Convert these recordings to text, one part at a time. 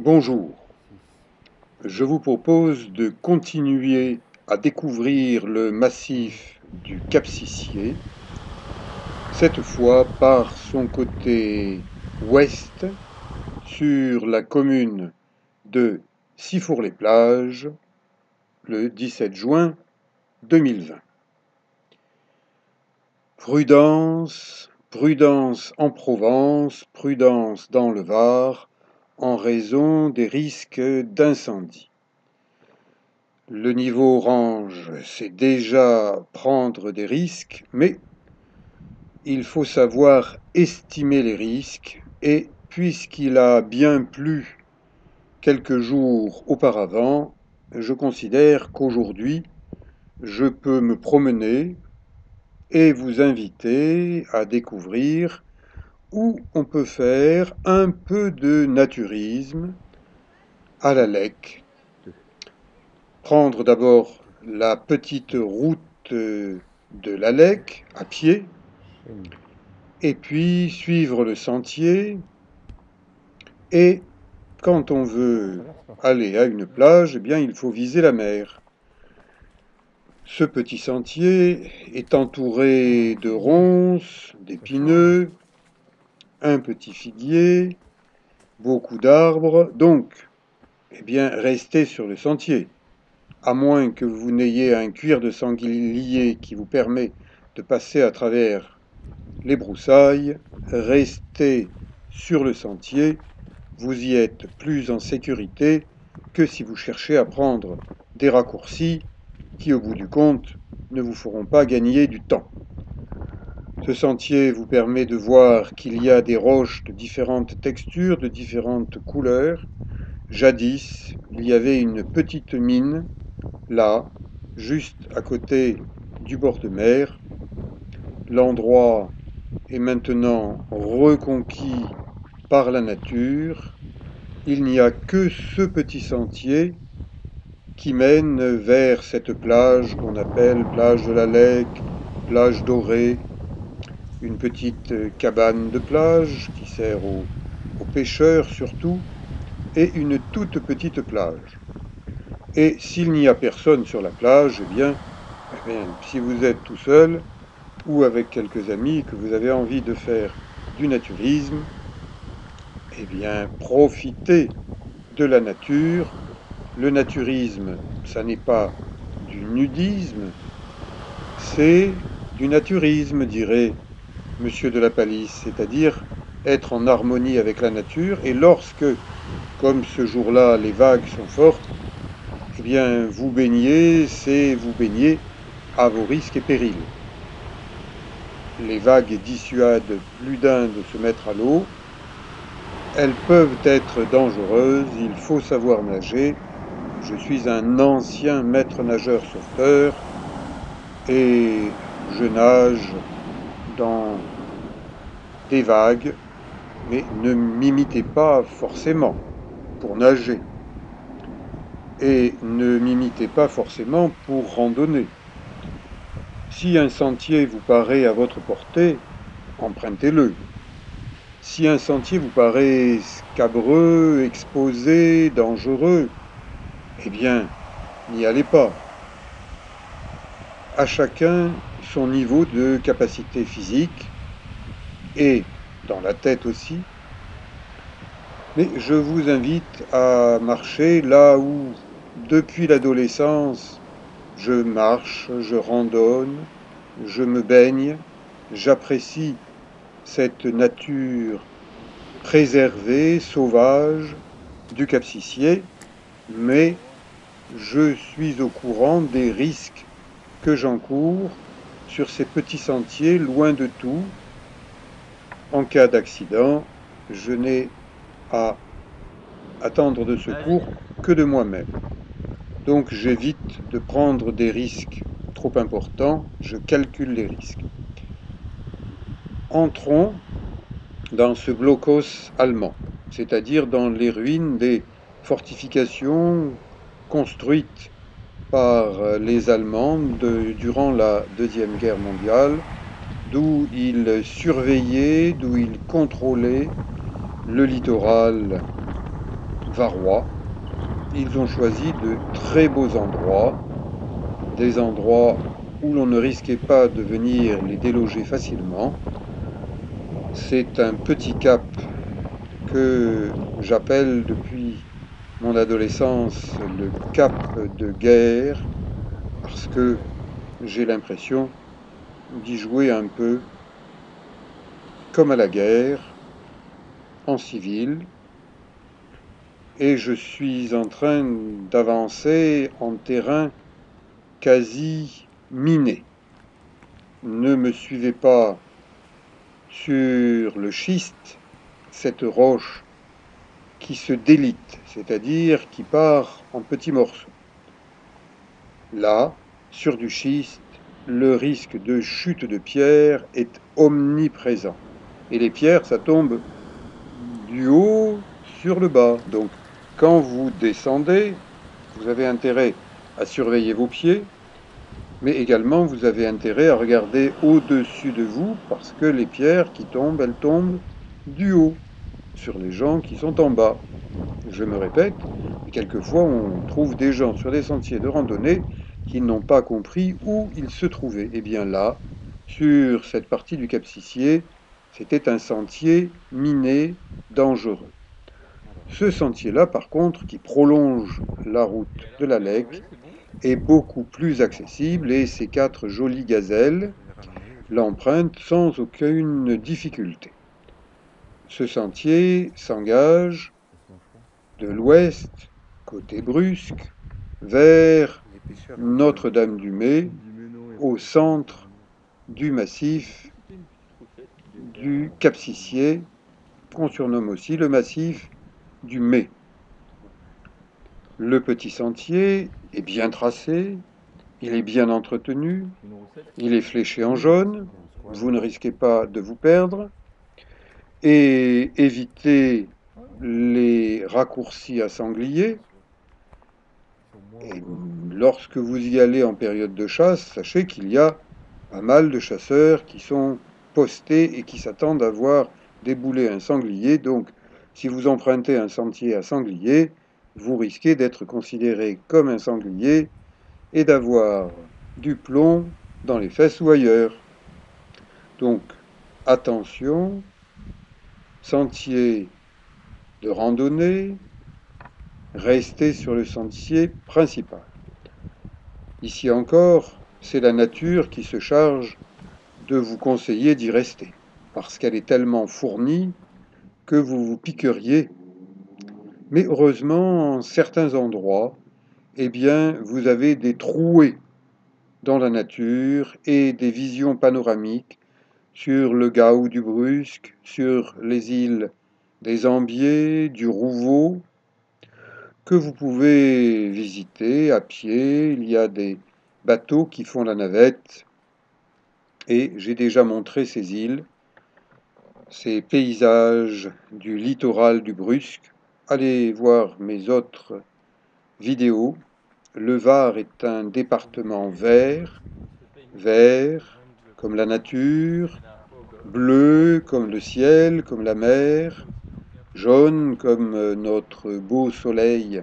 Bonjour, je vous propose de continuer à découvrir le massif du Cap-Sicié, cette fois par son côté ouest, sur la commune de Sifour-les-Plages, le 17 juin 2020. Prudence, prudence en Provence, prudence dans le Var, en raison des risques d'incendie. Le niveau orange, c'est déjà prendre des risques, mais il faut savoir estimer les risques, et puisqu'il a bien plu quelques jours auparavant, je considère qu'aujourd'hui, je peux me promener et vous inviter à découvrir où on peut faire un peu de naturisme à la Lec. Prendre d'abord la petite route de la Lec à pied, et puis suivre le sentier, et quand on veut aller à une plage, eh bien il faut viser la mer. Ce petit sentier est entouré de ronces, d'épineux, un petit figuier, beaucoup d'arbres, donc eh bien restez sur le sentier. À moins que vous n'ayez un cuir de sanglier qui vous permet de passer à travers les broussailles, restez sur le sentier, vous y êtes plus en sécurité que si vous cherchez à prendre des raccourcis qui, au bout du compte, ne vous feront pas gagner du temps. Ce sentier vous permet de voir qu'il y a des roches de différentes textures, de différentes couleurs. Jadis, il y avait une petite mine, là, juste à côté du bord de mer. L'endroit est maintenant reconquis par la nature. Il n'y a que ce petit sentier qui mène vers cette plage qu'on appelle plage de la Lec, plage dorée, une petite cabane de plage qui sert aux pêcheurs surtout, et une toute petite plage. Et s'il n'y a personne sur la plage, eh bien, si vous êtes tout seul ou avec quelques amis que vous avez envie de faire du naturisme, eh bien, profitez de la nature. Le naturisme, ça n'est pas du nudisme, c'est du naturisme, dirait Monsieur de la Palisse, c'est-à-dire être en harmonie avec la nature, et lorsque, comme ce jour-là, les vagues sont fortes, eh bien, vous baignez, c'est vous baigner à vos risques et périls. Les vagues dissuadent plus d'un de se mettre à l'eau. Elles peuvent être dangereuses, il faut savoir nager. Je suis un ancien maître nageur sauveteur et je nage dans des vagues, mais ne m'imitez pas forcément pour nager. Et ne m'imitez pas forcément pour randonner. Si un sentier vous paraît à votre portée, empruntez-le. Si un sentier vous paraît scabreux, exposé, dangereux, eh bien, n'y allez pas. À chacun son niveau de capacité physique, et dans la tête aussi. Mais je vous invite à marcher là où, depuis l'adolescence, je marche, je randonne, je me baigne, j'apprécie cette nature préservée, sauvage du Cap-Sicié, mais je suis au courant des risques que j'encours sur ces petits sentiers, loin de tout. En cas d'accident, je n'ai à attendre de secours que de moi-même. Donc j'évite de prendre des risques trop importants, je calcule les risques. Entrons dans ce blocos allemand, c'est-à-dire dans les ruines des fortifications construites par les Allemands durant la Deuxième Guerre mondiale, d'où ils surveillaient, d'où ils contrôlaient le littoral varois. Ils ont choisi de très beaux endroits, des endroits où l'on ne risquait pas de venir les déloger facilement. C'est un petit cap que j'appelle depuis mon adolescence le cap de guerre, parce que j'ai l'impression d'y jouer un peu comme à la guerre, en civil, et je suis en train d'avancer en terrain quasi miné. Ne me suivez pas sur le schiste, cette roche qui se délite, c'est-à-dire qui part en petits morceaux. Là, sur du schiste, le risque de chute de pierre est omniprésent. Et les pierres, ça tombe du haut sur le bas. Donc, quand vous descendez, vous avez intérêt à surveiller vos pieds, mais également vous avez intérêt à regarder au-dessus de vous, parce que les pierres qui tombent, elles tombent du haut, sur les gens qui sont en bas. Je me répète, quelquefois on trouve des gens sur des sentiers de randonnée qui n'ont pas compris où ils se trouvaient. Et bien là, sur cette partie du Cap Sissier, c'était un sentier miné dangereux. Ce sentier-là, par contre, qui prolonge la route de la Lec, est beaucoup plus accessible et ces 4 jolies gazelles l'empruntent sans aucune difficulté. Ce sentier s'engage de l'ouest, côté Brusque, vers Notre-Dame-du-Mets, au centre du massif du Cap Sissier, qu'on surnomme aussi le massif du Mets. Le petit sentier est bien tracé, il est bien entretenu, il est fléché en jaune, vous ne risquez pas de vous perdre, et évitez les raccourcis à sangliers. Et lorsque vous y allez en période de chasse, sachez qu'il y a pas mal de chasseurs qui sont postés et qui s'attendent à voir débouler un sanglier. Donc, si vous empruntez un sentier à sanglier, vous risquez d'être considéré comme un sanglier et d'avoir du plomb dans les fesses ou ailleurs. Donc, attention, sentier de randonnée, restez sur le sentier principal. Ici encore, c'est la nature qui se charge de vous conseiller d'y rester, parce qu'elle est tellement fournie que vous vous piqueriez. Mais heureusement, en certains endroits, eh bien, vous avez des trouées dans la nature et des visions panoramiques sur le Gaou du Brusque, sur les îles des Ambiers, du Rouveau, que vous pouvez visiter à pied. Il y a des bateaux qui font la navette et j'ai déjà montré ces îles, ces paysages du littoral du Brusque. Allez voir mes autres vidéos. Le Var est un département vert, vert comme la nature, bleu comme le ciel, comme la mer, jaune comme notre beau soleil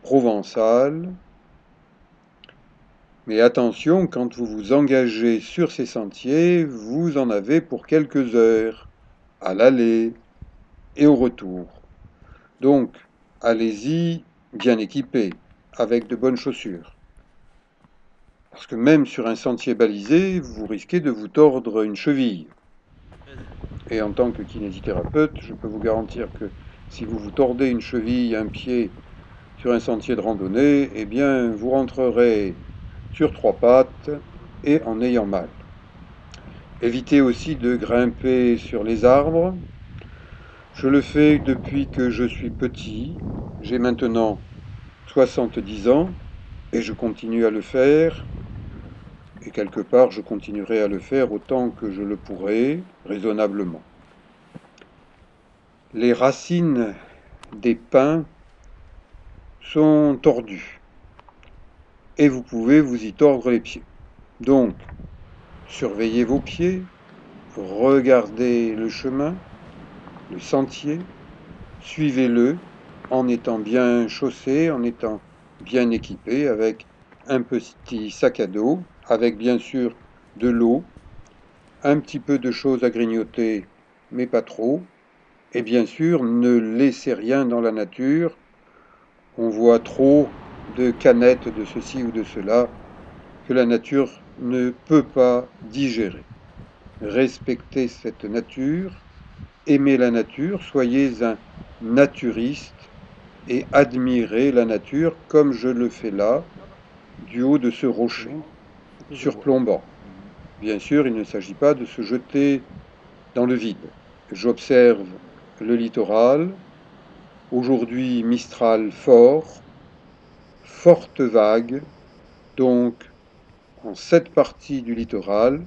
provençal. Mais attention, quand vous vous engagez sur ces sentiers, vous en avez pour quelques heures, à l'aller et au retour. Donc, allez-y bien équipé, avec de bonnes chaussures. Parce que même sur un sentier balisé, vous risquez de vous tordre une cheville. Et en tant que kinésithérapeute, je peux vous garantir que si vous vous tordez une cheville, un pied sur un sentier de randonnée, eh bien, vous rentrerez sur 3 pattes et en ayant mal. Évitez aussi de grimper sur les arbres. Je le fais depuis que je suis petit. J'ai maintenant 70 ans et je continue à le faire. Et quelque part, je continuerai à le faire autant que je le pourrai, raisonnablement. Les racines des pins sont tordues et vous pouvez vous y tordre les pieds. Donc, surveillez vos pieds, regardez le chemin, le sentier, suivez-le en étant bien chaussé, en étant bien équipé, avec un petit sac à dos, avec bien sûr de l'eau, un petit peu de choses à grignoter, mais pas trop. Et bien sûr, ne laissez rien dans la nature. On voit trop de canettes de ceci ou de cela que la nature ne peut pas digérer. Respectez cette nature, aimez la nature, soyez un naturiste et admirez la nature comme je le fais là, du haut de ce rocher, surplombant. Bien sûr, il ne s'agit pas de se jeter dans le vide. J'observe le littoral, aujourd'hui Mistral fort, forte vague, donc en cette partie du littoral,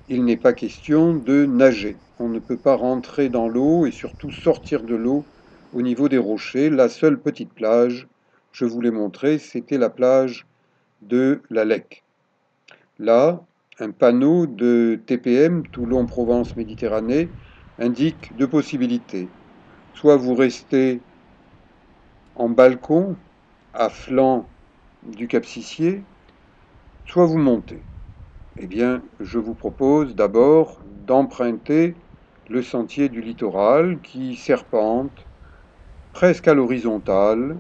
il n'est pas question de nager. On ne peut pas rentrer dans l'eau et surtout sortir de l'eau au niveau des rochers. La seule petite plage, je vous l'ai montré, c'était la plage de la Lec. Là, un panneau de TPM, Toulon-Provence-Méditerranée, indique deux possibilités. Soit vous restez en balcon, à flanc du Cap Sissier, soit vous montez. Eh bien, je vous propose d'abord d'emprunter le sentier du littoral qui serpente presque à l'horizontale,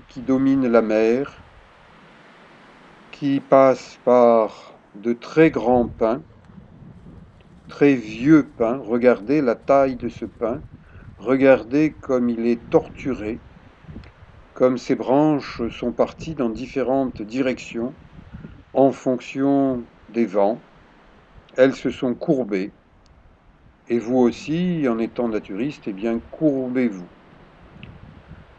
qui domine la mer, qui passe par de très grands pins, très vieux pins. Regardez la taille de ce pin, regardez comme il est torturé, comme ses branches sont parties dans différentes directions en fonction des vents. Elles se sont courbées. Et vous aussi, en étant naturiste, eh bien, courbez-vous.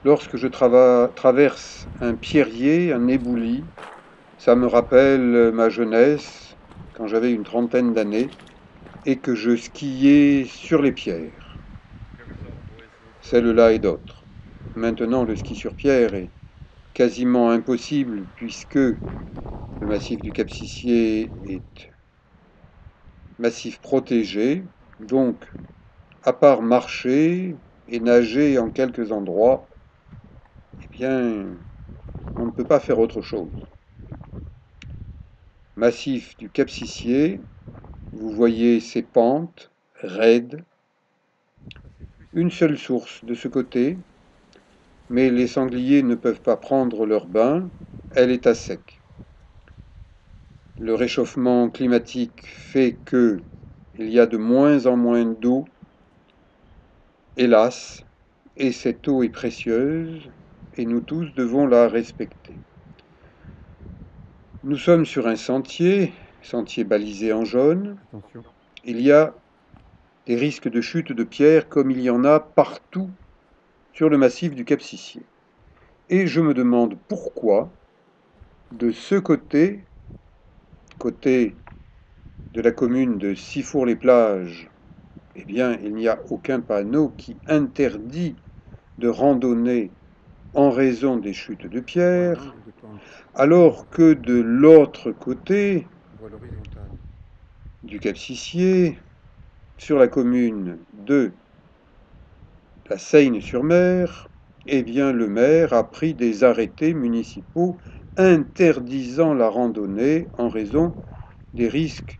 Lorsque je traverse un pierrier, un éboulis, ça me rappelle ma jeunesse, quand j'avais une trentaine d'années, et que je skiais sur les pierres, celles-là et d'autres. Maintenant, le ski sur pierre est quasiment impossible, puisque le massif du Cap Sissier est massif protégé, donc à part marcher et nager en quelques endroits, eh bien, on ne peut pas faire autre chose. Massif du Cap Sissier, vous voyez ces pentes raides, une seule source de ce côté, mais les sangliers ne peuvent pas prendre leur bain, elle est à sec. Le réchauffement climatique fait que il y a de moins en moins d'eau, hélas, et cette eau est précieuse, et nous tous devons la respecter. Nous sommes sur un sentier balisé en jaune. Attention. Il y a des risques de chute de pierres comme il y en a partout sur le massif du Cap Sissier. Et je me demande pourquoi, de ce côté de la commune de Sifour-les-Plages, eh bien, il n'y a aucun panneau qui interdit de randonner en raison des chutes de pierres, alors que de l'autre côté Voie l'horizontale. du Cap Sissier, sur la commune de la Seyne-sur-Mer, eh bien, le maire a pris des arrêtés municipaux interdisant la randonnée en raison des risques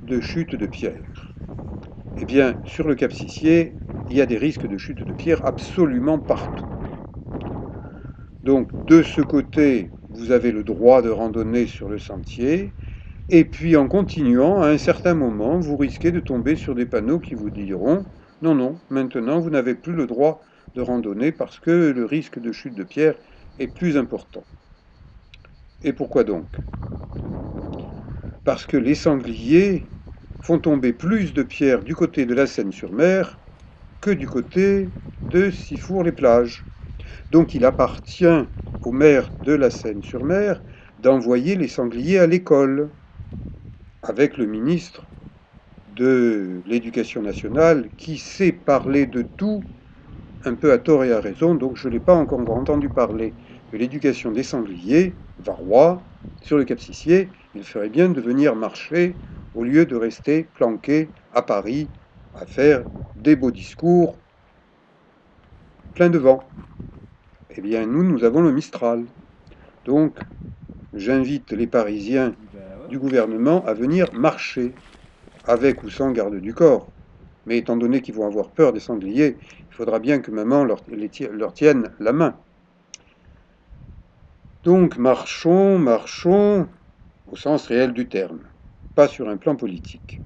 de chute de pierres. Eh bien, sur le Cap Sissier, il y a des risques de chute de pierres absolument partout. Donc, de ce côté, vous avez le droit de randonner sur le sentier, et puis en continuant, à un certain moment, vous risquez de tomber sur des panneaux qui vous diront « Non, non, maintenant vous n'avez plus le droit de randonner parce que le risque de chute de pierre est plus important. » Et pourquoi donc? Parce que les sangliers font tomber plus de pierres du côté de la Seine-sur-Mer que du côté de Sifour-les-Plages. Donc il appartient au maire de la Seine-sur-Mer d'envoyer les sangliers à l'école, avec le ministre de l'Éducation nationale qui sait parler de tout, un peu à tort et à raison, donc je ne l'ai pas encore entendu parler de l'éducation des sangliers, varois, sur le Cap Sissier. Il ferait bien de venir marcher au lieu de rester planqué à Paris à faire des beaux discours plein de vent. Eh bien, nous avons le Mistral. Donc, j'invite les Parisiens du gouvernement à venir marcher, avec ou sans garde du corps. Mais étant donné qu'ils vont avoir peur des sangliers, il faudra bien que maman leur tienne la main. Donc, marchons, marchons, au sens réel du terme, pas sur un plan politique.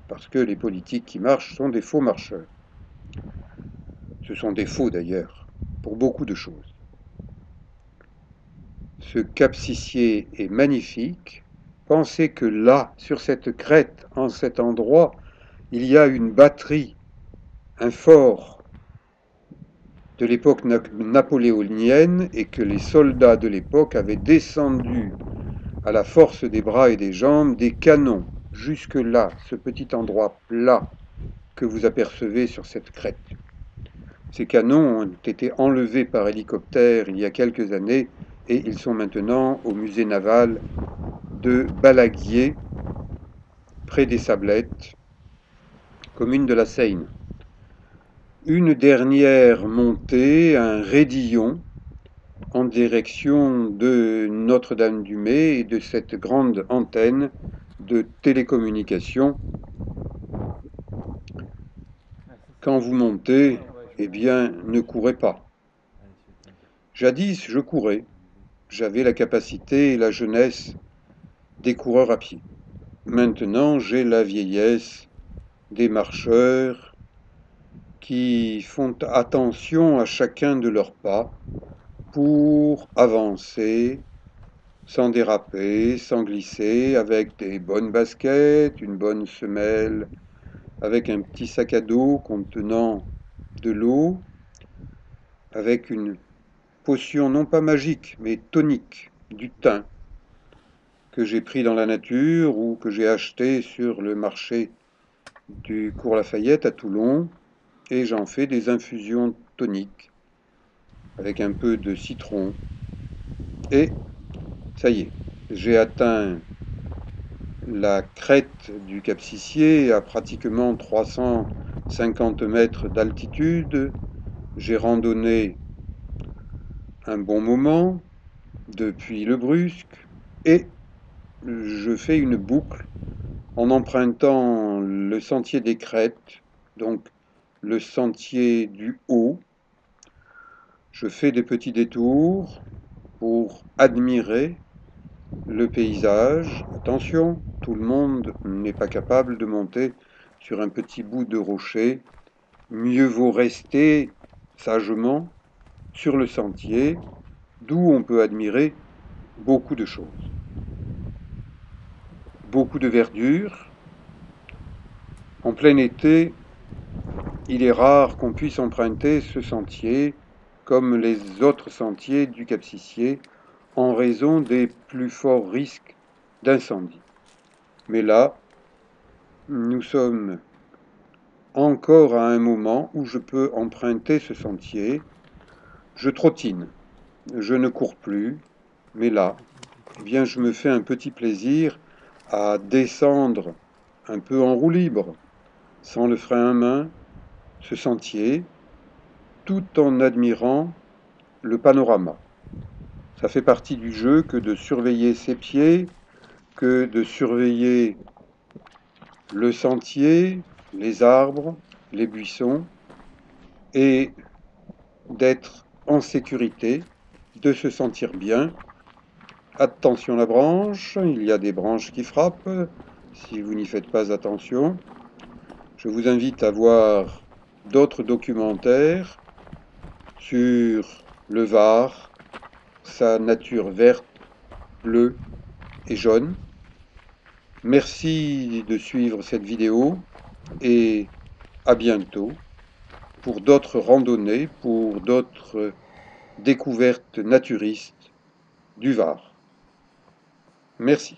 Parce que les politiques qui marchent sont des faux marcheurs. Ce sont des faux d'ailleurs, pour beaucoup de choses. Ce cap Sicier est magnifique. Pensez que là, sur cette crête, en cet endroit, il y a une batterie, un fort de l'époque napoléonienne et que les soldats de l'époque avaient descendu à la force des bras et des jambes des canons jusque là, ce petit endroit plat que vous apercevez sur cette crête. Ces canons ont été enlevés par hélicoptère il y a quelques années et ils sont maintenant au musée naval de Balaguier, près des Sablettes, commune de la Seine. Une dernière montée, un raidillon en direction de Notre-Dame-du-Mât et de cette grande antenne de télécommunications. Quand vous montez, eh bien, ne courez pas. Jadis, je courais. J'avais la capacité et la jeunesse des coureurs à pied. Maintenant, j'ai la vieillesse des marcheurs qui font attention à chacun de leurs pas pour avancer sans déraper, sans glisser, avec des bonnes baskets, une bonne semelle, avec un petit sac à dos contenant de l'eau, avec une potion non pas magique, mais tonique, du thym, que j'ai pris dans la nature ou que j'ai acheté sur le marché du Cours Lafayette à Toulon, et j'en fais des infusions toniques avec un peu de citron. Et ça y est, j'ai atteint la crête du Cap Sicier à pratiquement 350 mètres d'altitude. J'ai randonné un bon moment depuis le Brusque et je fais une boucle en empruntant le sentier des crêtes, donc le sentier du haut. Je fais des petits détours pour admirer le paysage. Attention, tout le monde n'est pas capable de monter sur un petit bout de rocher. Mieux vaut rester sagement sur le sentier, d'où on peut admirer beaucoup de choses. Beaucoup de verdure. En plein été, il est rare qu'on puisse emprunter ce sentier comme les autres sentiers du Cap Sicier en raison des plus forts risques d'incendie. Mais là, nous sommes encore à un moment où je peux emprunter ce sentier. Je trottine, je ne cours plus, mais là, eh bien, je me fais un petit plaisir à descendre un peu en roue libre, sans le frein à main, ce sentier, tout en admirant le panorama. Ça fait partie du jeu que de surveiller ses pieds, que de surveiller le sentier, les arbres, les buissons, et d'être en sécurité, de se sentir bien. Attention à la branche, il y a des branches qui frappent, si vous n'y faites pas attention. Je vous invite à voir d'autres documentaires sur le Var, sa nature verte, bleue et jaune. Merci de suivre cette vidéo et à bientôt pour d'autres randonnées, pour d'autres découvertes naturistes du Var. Merci.